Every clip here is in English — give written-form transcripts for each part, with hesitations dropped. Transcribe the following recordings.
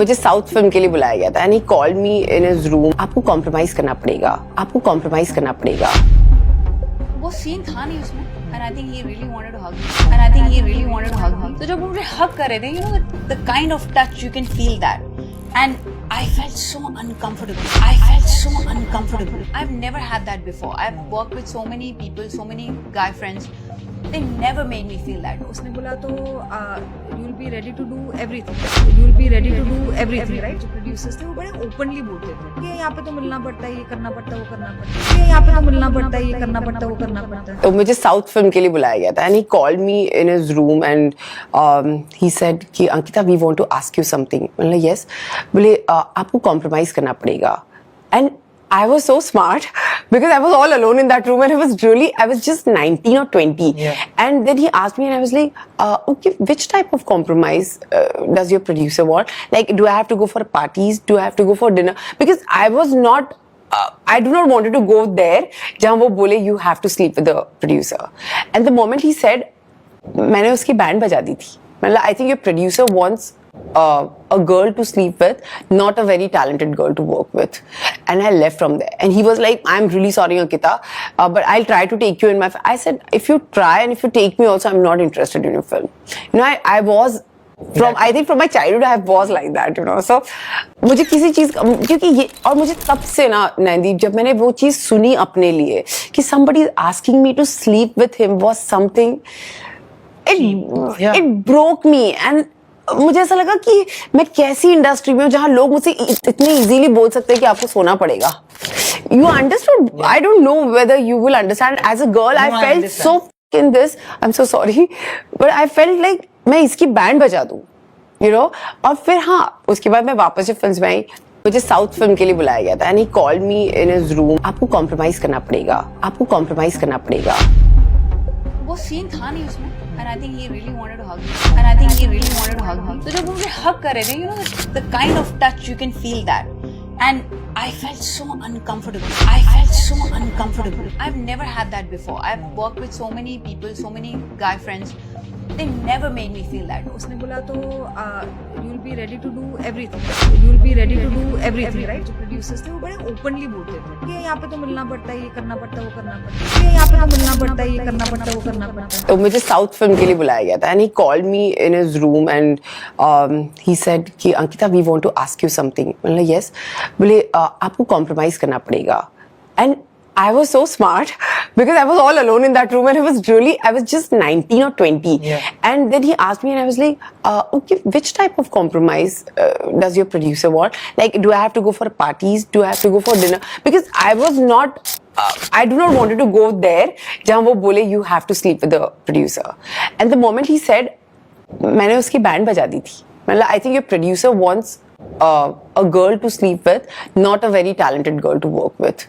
मुझे south film के लिए बुलाया गया था and he called me in his room. आपको कॉम्प्रोमाइज करना पड़ेगा, आपको कॉम्प्रोमाइज करना पड़ेगा। वो सीन था नहीं उसमें and I think he really wanted to hug me and I think he really wanted to hug me तो जब वो मुझे hug कर रहे थे you know the kind of touch you can feel that and I felt so uncomfortable I've never had that before I've worked with so many people so many guy friends they never made me feel that उसने बोला तो you'll be ready to do everything right जो producers थे वो बड़े openly बोलते थे कि यहाँ पे तो मिलना पड़ता है ये करना पड़ता है वो करना पड़ता है यहाँ पे तो मिलना पड़ता है ये करना पड़ता है वो करना पड़ता है तो मुझे साउथ फिल्म के लिए बुलाया गया था and he called me in his room and he said कि Ankita we want to ask you something. मतलब यस, बोले आपको कॉम्प्रोमाइज करना पड़ेगा and I was so smart because I was all alone in that room and I was just 19 or 20. Yeah. And then he asked me and I was like, okay, which type of compromise does your producer want? Like, do I have to go for parties? Do I have to go for dinner? Because I was not, I do not wanted to go there जहाँ वो बोले you have to sleep with the producer. And the moment he said, मैंने उसकी band बजा दी थी। मतलब I think your producer wants a girl to sleep with, not a very talented girl to work with. And I left from there. And he was like, I'm really sorry, Ankita, but I'll try to take you in my film. I said, if you try and if you take me also, I'm not interested in your film. You know, I was I think from my childhood I was like that, you know. So मुझे किसी चीज क्योंकि ये और मुझे तब से ना नैनदीप जब मैंने वो चीज सुनी अपने लिए कि somebody is asking me to sleep with him was something it broke me and मुझे ऐसा लगा कि मैं कैसी इंडस्ट्री में हूँ जहाँ लोग मुझसे इतने इजीली बोल सकते हैं कि आपको सोना पड़ेगा। You understood? I don't know whether you will understand. As a girl, I felt so in this. I'm so sorry, but I felt like मैं इसकी बैंड बजा दूँ, you know. और फिर हाँ, उसके बाद मैं वापस से फिल्म में आई। मुझे साउथ फिल्म के लिए बुलाया गया था and he called me in his room. आपको कॉम्प्रोमाइज करना पड़ेगा, आपको कॉम्प्रोमाइज करना पड़ेगा। वो सीन था नहीं उसमें and I think he really wanted to hug me तो जब वो मुझे hug कर रहे थे you know the kind of touch you can feel that and I felt so uncomfortable I've never had that before I've worked with so many people so many guy friends they never made me feel that उसने बोला तो you'll be ready to do everything right जो producers थे वो बड़े openly बोलते थे कि यहाँ पे तो मिलना पड़ता है ये करना पड़ता है वो करना पड़ता है यहाँ पे तो मिलना पड़ता है ये करना पड़ता है वो करना पड़ता है तो मुझे साउथ फिल्म के लिए बुलाया गया था and he called me in his room and he said कि Ankita we want to ask you something. मतलब यस, बोले आपको कॉम्प्रोमाइज करना पड़ेगा and I was so smart because I was all alone in that room and I was just 19 or 20. Yeah. And then he asked me and I was like, okay, which type of compromise does your producer want? Like, do I have to go for parties? Do I have to go for dinner? Because I was not, I do not wanted to go there जहाँ वो बोले you have to sleep with the producer. And the moment he said, मैंने उसकी band बजा दी थी। मतलब I think your producer wants a girl to sleep with, not a very talented girl to work with.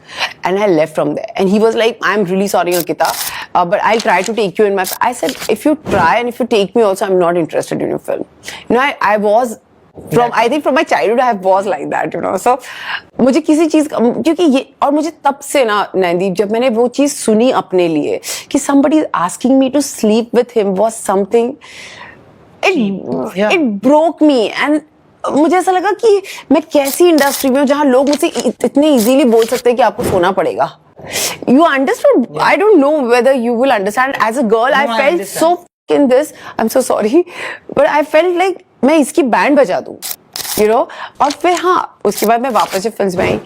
And I left from there. And he was like, I'm really sorry, Ankita, but I'll try to take you in my film. I said, if you try and if you take me also, I'm not interested in your film. You know, I was I think from my childhood I was like that, you know. So मुझे किसी चीज क्योंकि ये और मुझे तब से ना नैनदीप जब मैंने वो चीज सुनी अपने लिए कि somebody is asking me to sleep with him was something it broke me and मुझे ऐसा लगा कि मैं कैसी इंडस्ट्री में हूँ जहाँ लोग मुझसे इतने इजीली बोल सकते हैं कि आपको सोना पड़ेगा। You understood? Yeah. I don't know whether you will understand. As a girl, I felt so in this. I'm so sorry, but I felt like मैं इसकी बैंड बजा दूँ, you know. और फिर हाँ, उसके बाद मैं वापस से फिल्म में आई।